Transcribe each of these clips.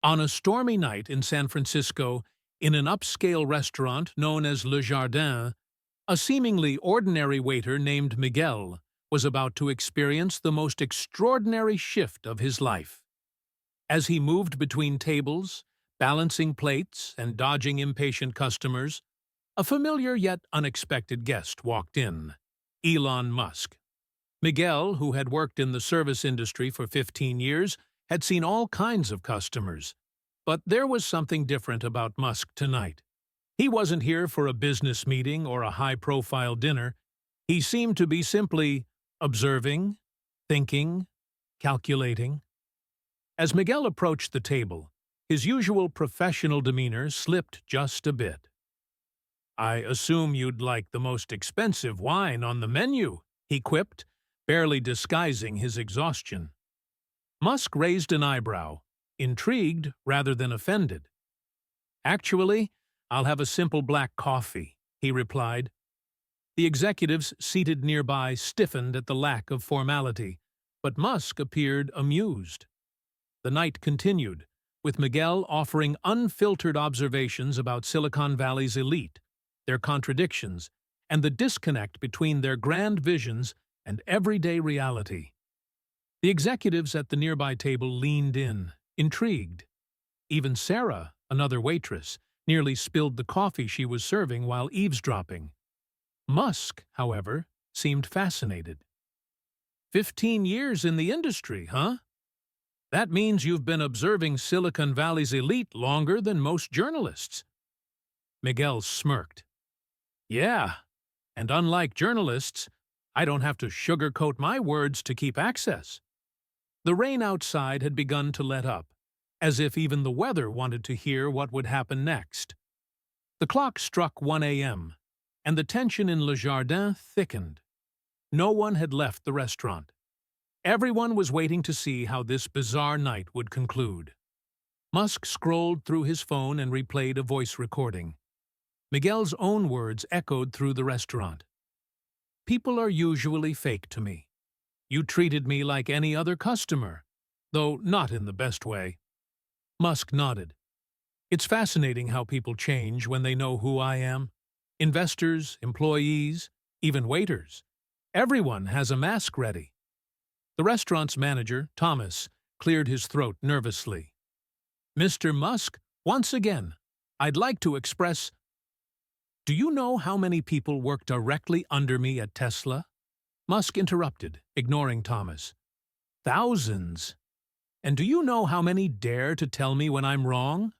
On a stormy night in San Francisco, in an upscale restaurant known as Le Jardin, a seemingly ordinary waiter named Miguel was about to experience the most extraordinary shift of his life. As he moved between tables, balancing plates and dodging impatient customers, a familiar yet unexpected guest walked in, Elon Musk. Miguel, who had worked in the service industry for 15 years, had seen all kinds of customers. But there was something different about Musk tonight. He wasn't here for a business meeting or a high-profile dinner. He seemed to be simply observing, thinking, calculating. As Miguel approached the table, his usual professional demeanor slipped just a bit. "I assume you'd like the most expensive wine on the menu," he quipped, barely disguising his exhaustion. Musk raised an eyebrow, intrigued rather than offended. "Actually, I'll have a simple black coffee," he replied. The executives seated nearby stiffened at the lack of formality, but Musk appeared amused. The night continued, with Miguel offering unfiltered observations about Silicon Valley's elite, their contradictions, and the disconnect between their grand visions and everyday reality. The executives at the nearby table leaned in, intrigued. Even Sarah, another waitress, nearly spilled the coffee she was serving while eavesdropping. Musk, however, seemed fascinated. 15 years in the industry, huh? That means you've been observing Silicon Valley's elite longer than most journalists." Miguel smirked. "Yeah, and unlike journalists, I don't have to sugarcoat my words to keep access." The rain outside had begun to let up, as if even the weather wanted to hear what would happen next. The clock struck 1 a.m., and the tension in Le Jardin thickened. No one had left the restaurant. Everyone was waiting to see how this bizarre night would conclude. Musk scrolled through his phone and replayed a voice recording. Miguel's own words echoed through the restaurant. "People are usually fake to me. You treated me like any other customer, though not in the best way." Musk nodded. "It's fascinating how people change when they know who I am. Investors, employees, even waiters. Everyone has a mask ready." The restaurant's manager, Thomas, cleared his throat nervously. "Mr. Musk, once again, I'd like to express— Do you know how many people work directly under me at Tesla?" Musk interrupted, ignoring Thomas. "Thousands. And do you know how many dare to tell me when I'm wrong?"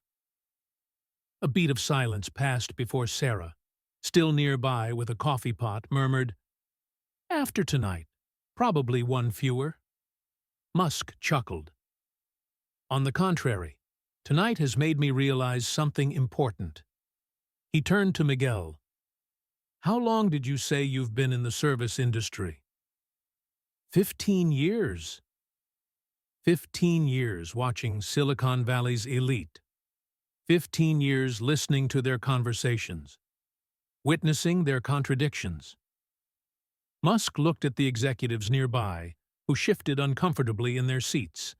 A beat of silence passed before Sarah, still nearby with a coffee pot, murmured, "After tonight, probably one fewer." Musk chuckled. "On the contrary, tonight has made me realize something important." He turned to Miguel. "How long did you say you've been in the service industry?" 15 years. 15 years watching Silicon Valley's elite. 15 years listening to their conversations, witnessing their contradictions. Musk looked at the executives nearby, who shifted uncomfortably in their seats.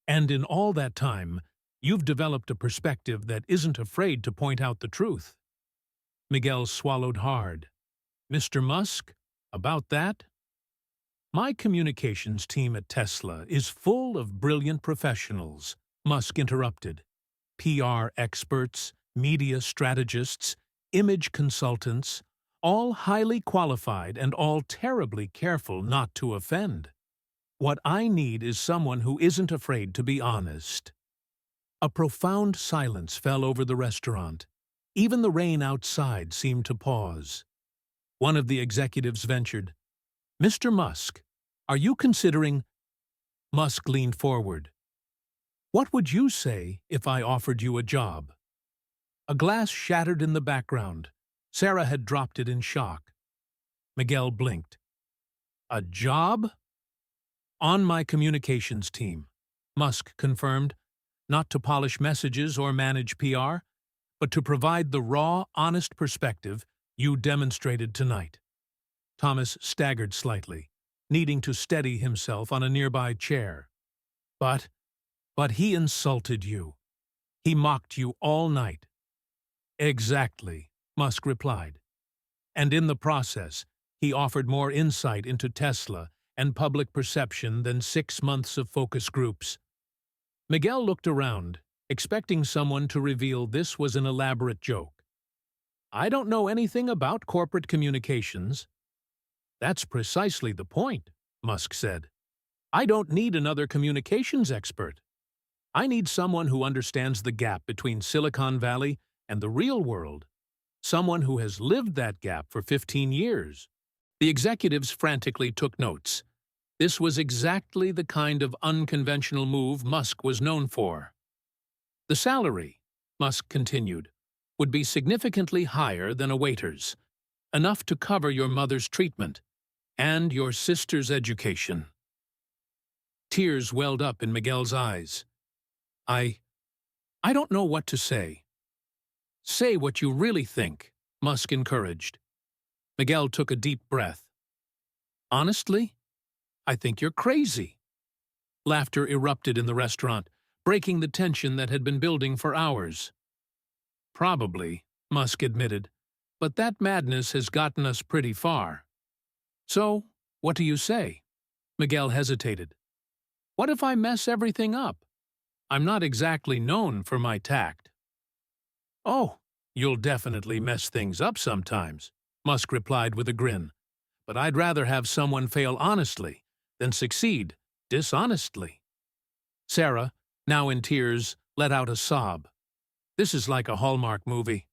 "And in all that time, you've developed a perspective that isn't afraid to point out the truth." Miguel swallowed hard. "Mr. Musk, about that?" "My communications team at Tesla is full of brilliant professionals," Musk interrupted. "PR experts, media strategists, image consultants, all highly qualified and all terribly careful not to offend. What I need is someone who isn't afraid to be honest." A profound silence fell over the restaurant. Even the rain outside seemed to pause. One of the executives ventured, "Mr. Musk, are you considering—" Musk leaned forward. "What would you say if I offered you a job?" A glass shattered in the background. Sarah had dropped it in shock. Miguel blinked. "A job?" "On my communications team," Musk confirmed, "not to polish messages or manage PR, but to provide the raw, honest perspective you demonstrated tonight." Thomas staggered slightly, needing to steady himself on a nearby chair. But he insulted you," He mocked you all night." "Exactly," Musk replied. "And in the process, he offered more insight into Tesla and public perception than 6 months of focus groups." Miguel looked around, expecting someone to reveal this was an elaborate joke. "I don't know anything about corporate communications." "That's precisely the point," Musk said. "I don't need another communications expert. I need someone who understands the gap between Silicon Valley and the real world. Someone who has lived that gap for 15 years. The executives frantically took notes. This was exactly the kind of unconventional move Musk was known for. "The salary," Musk continued, "would be significantly higher than a waiter's, enough to cover your mother's treatment and your sister's education." Tears welled up in Miguel's eyes. I don't know what to say." "Say what you really think," Musk encouraged. Miguel took a deep breath. "Honestly, I think you're crazy." Laughter erupted in the restaurant, breaking the tension that had been building for hours. "Probably," Musk admitted, "but that madness has gotten us pretty far." "So, what do you say?" Miguel hesitated. "What if I mess everything up? I'm not exactly known for my tact." "Oh, you'll definitely mess things up sometimes," Musk replied with a grin. "But I'd rather have someone fail honestly than succeed dishonestly." Sarah, now in tears, let out a sob. This is like a Hallmark movie,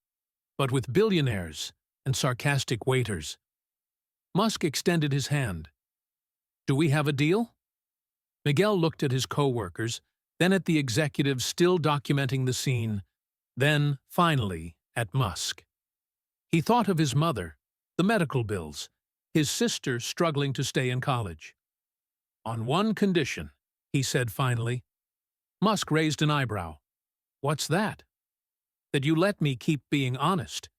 but with billionaires and sarcastic waiters. Musk extended his hand. "Do we have a deal?" Miguel looked at his co-workers, then at the executives still documenting the scene, then, finally, at Musk. He thought of his mother, the medical bills, his sister struggling to stay in college. "On one condition," he said finally. Musk raised an eyebrow. "What's that?" "That you let me keep being honest,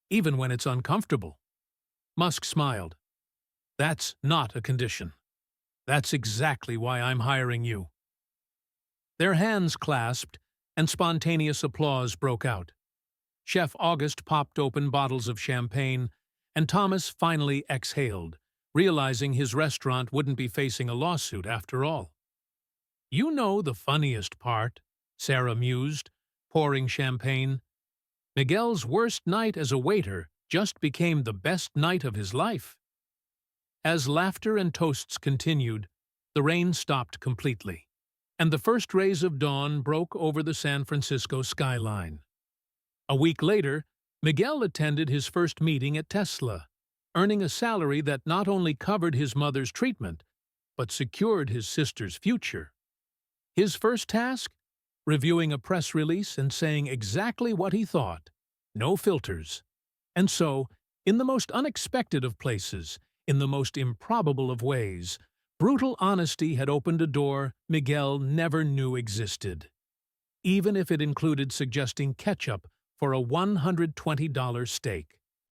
even when it's uncomfortable." Musk smiled. "That's not a condition. That's exactly why I'm hiring you." Their hands clasped, and spontaneous applause broke out. Chef August popped open bottles of champagne, and Thomas finally exhaled, realizing his restaurant wouldn't be facing a lawsuit after all. "You know the funniest part," Sarah mused, pouring champagne. "Miguel's worst night as a waiter just became the best night of his life." As laughter and toasts continued, the rain stopped completely, and the first rays of dawn broke over the San Francisco skyline. A week later, Miguel attended his first meeting at Tesla, earning a salary that not only covered his mother's treatment, but secured his sister's future. His first task? Reviewing a press release and saying exactly what he thought. No filters. And so, in the most unexpected of places, in the most improbable of ways, brutal honesty had opened a door Miguel never knew existed, even if it included suggesting ketchup for a $120 steak.